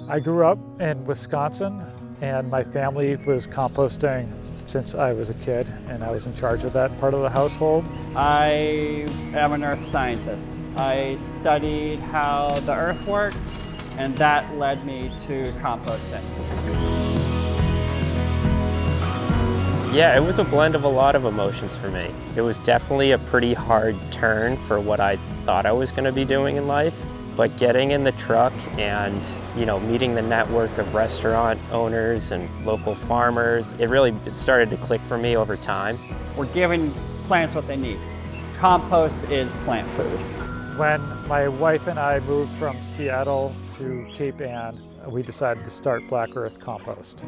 I grew up in Wisconsin, and my family was composting since I was a kid, and I was in charge of that part of the household. I am an earth scientist. I studied how the earth works, and that led me to composting. Yeah, it was a blend of a lot of emotions for me. It was definitely a pretty hard turn for what I thought I was going to be doing in life. But getting in the truck and, meeting the network of restaurant owners and local farmers, it really started to click for me over time. We're giving plants what they need. Compost is plant food. When my wife and I moved from Seattle to Cape Ann, we decided to start Black Earth Compost.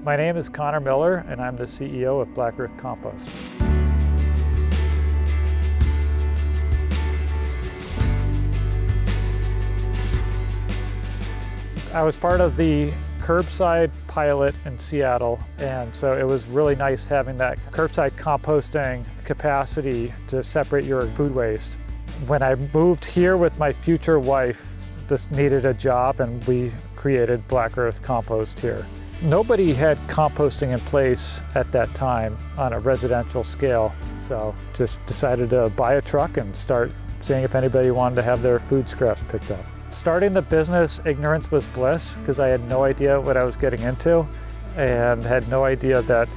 My name is Conor Miller, and I'm the CEO of Black Earth Compost. I was part of the curbside pilot in Seattle, and so it was really nice having that curbside composting capacity to separate your food waste. When I moved here with my future wife, just needed a job, and we created Black Earth Compost here. Nobody had composting in place at that time on a residential scale, so just decided to buy a truck and start seeing if anybody wanted to have their food scraps picked up. Starting the business, ignorance was bliss, because I had no idea what I was getting into and had no idea that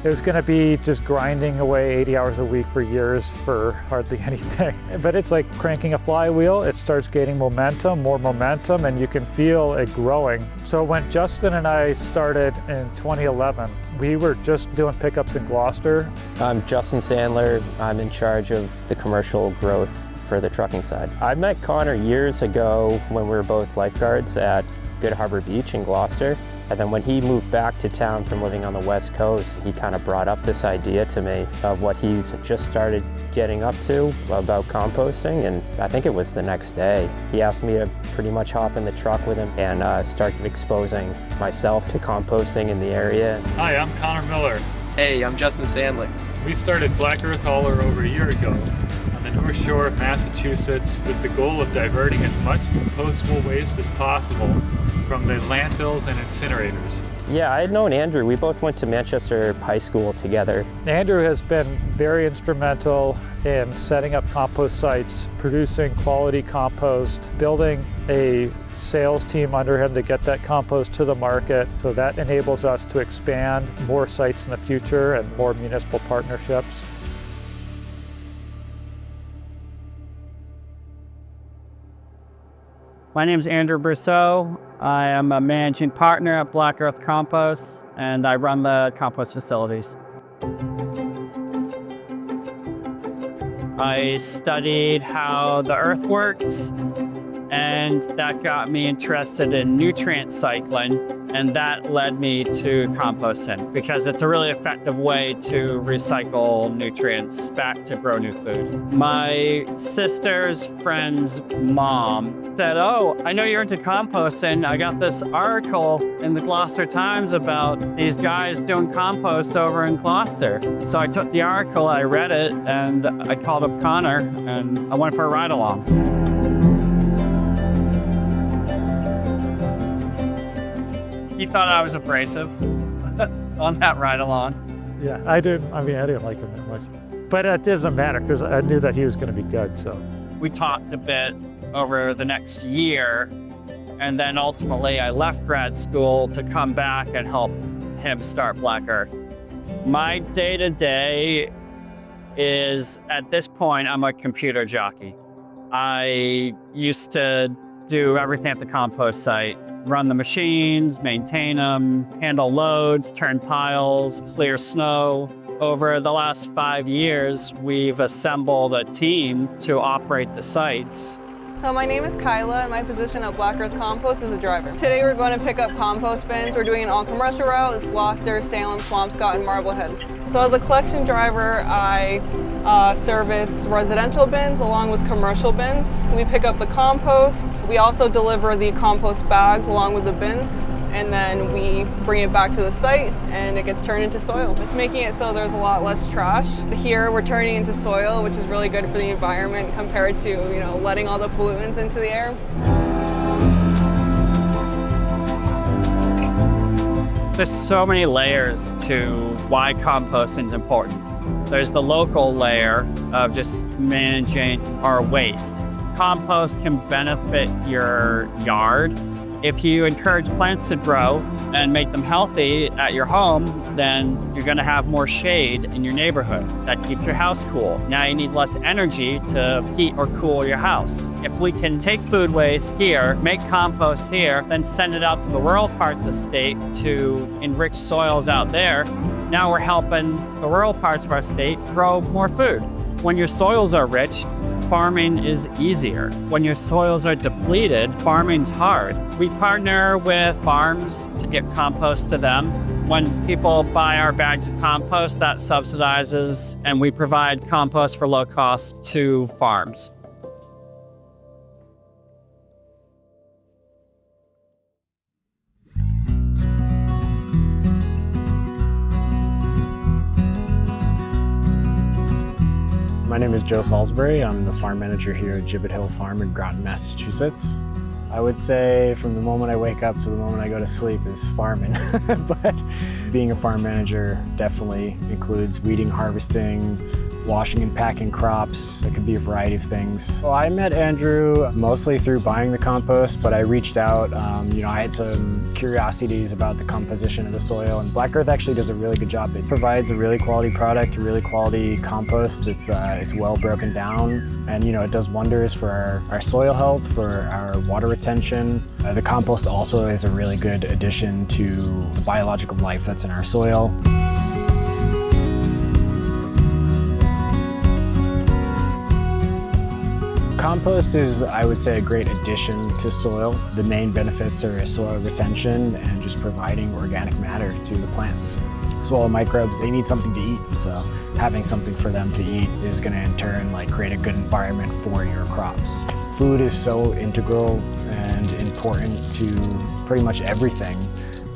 it was going to be just grinding away 80 hours a week for years for hardly anything. But it's like cranking a flywheel. It starts gaining momentum, more momentum, and you can feel it growing. So when Justin and I started in 2011, we were just doing pickups in Gloucester. I'm Justin Sandler. I'm in charge of the commercial growth for the trucking side. I met Conor years ago when we were both lifeguards at Good Harbor Beach in Gloucester. And then when he moved back to town from living on the West Coast, he kind of brought up this idea to me of what he's just started getting up to about composting. And I think it was the next day, he asked me to pretty much hop in the truck with him and start exposing myself to composting in the area. Hi, I'm Conor Miller. Hey, I'm Justin Sandler. We started Black Earth Hauler over a year ago on the North Shore of Massachusetts with the goal of diverting as much compostable waste as possible from the landfills and incinerators. Yeah, I had known Andrew. We both went to Manchester High School together. Andrew has been very instrumental in setting up compost sites, producing quality compost, building a sales team under him to get that compost to the market. So that enables us to expand more sites in the future and more municipal partnerships. My name is Andrew Brousseau. I am a managing partner at Black Earth Compost, and I run the compost facilities. I studied how the earth works, and that got me interested in nutrient cycling, and that led me to composting because it's a really effective way to recycle nutrients back to grow new food. My sister's friend's mom said, "Oh, I know you're into composting. I got this article in the Gloucester Times about these guys doing compost over in Gloucester." So I took the article, I read it, and I called up Conor, and I went for a ride along. He thought I was abrasive on that ride along. Yeah, I didn't like him that much. But it doesn't matter because I knew that he was going to be good, so. We talked a bit over the next year, and then ultimately I left grad school to come back and help him start Black Earth. My day-to-day is, at this point, I'm a computer jockey. I used to do everything at the compost site. Run the machines, maintain them, handle loads, turn piles, clear snow. Over the last 5 years, we've assembled a team to operate the sites. Hello, my name is Kylah, and my position at Black Earth Compost is a driver. Today we're going to pick up compost bins. We're doing an all-commercial route. It's Gloucester, Salem, Swampscott, and Marblehead. So as a collection driver, I service residential bins along with commercial bins. We pick up the compost. We also deliver the compost bags along with the bins. and then we bring it back to the site and it gets turned into soil. It's making it so there's a lot less trash. Here we're turning into soil, which is really good for the environment compared to, letting all the pollutants into the air. There's so many layers to why composting is important. There's the local layer of just managing our waste. Compost can benefit your yard. If you encourage plants to grow and make them healthy at your home, then you're gonna have more shade in your neighborhood. That keeps your house cool. Now you need less energy to heat or cool your house. If we can take food waste here, make compost here, then send it out to the rural parts of the state to enrich soils out there, now we're helping the rural parts of our state grow more food. When your soils are rich, farming is easier. When your soils are depleted, farming's hard. We partner with farms to get compost to them. When people buy our bags of compost, that subsidizes, and we provide compost for low cost to farms. My name is Joe Salisbury. I'm the farm manager here at Gibbet Hill Farm in Groton, Massachusetts. I would say from the moment I wake up to the moment I go to sleep is farming. But being a farm manager definitely includes weeding, harvesting, washing and packing crops. It could be a variety of things. Well, I met Andrew mostly through buying the compost, but I reached out. I had some curiosities about the composition of the soil, and Black Earth actually does a really good job. It provides a really quality product, a really quality compost. It's well broken down, and it does wonders for our soil health, for our water retention. The compost also is a really good addition to the biological life that's in our soil. Compost is, I would say, a great addition to soil. The main benefits are soil retention and just providing organic matter to the plants. Soil microbes, they need something to eat, so having something for them to eat is going to in turn create a good environment for your crops. Food is so integral and important to pretty much everything,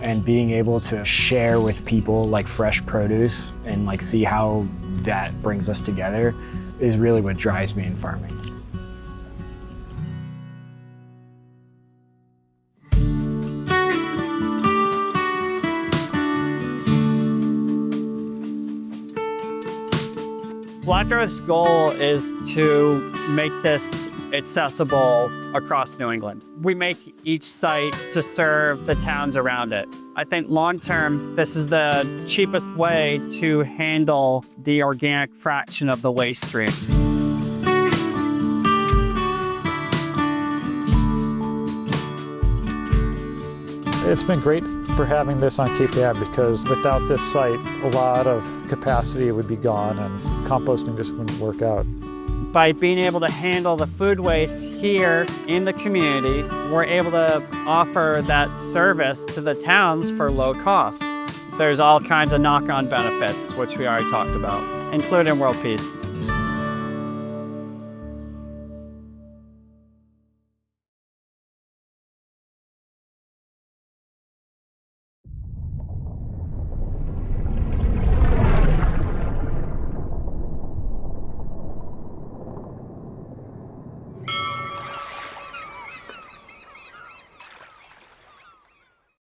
and being able to share with people like fresh produce and see how that brings us together is really what drives me in farming. Black Earth's goal is to make this accessible across New England. We make each site to serve the towns around it. I think long-term, this is the cheapest way to handle the organic fraction of the waste stream. It's been great for having this on Cape Ann, because without this site, a lot of capacity would be gone and composting just wouldn't work out. By being able to handle the food waste here in the community, we're able to offer that service to the towns for low cost. There's all kinds of knock-on benefits, which we already talked about, including world peace.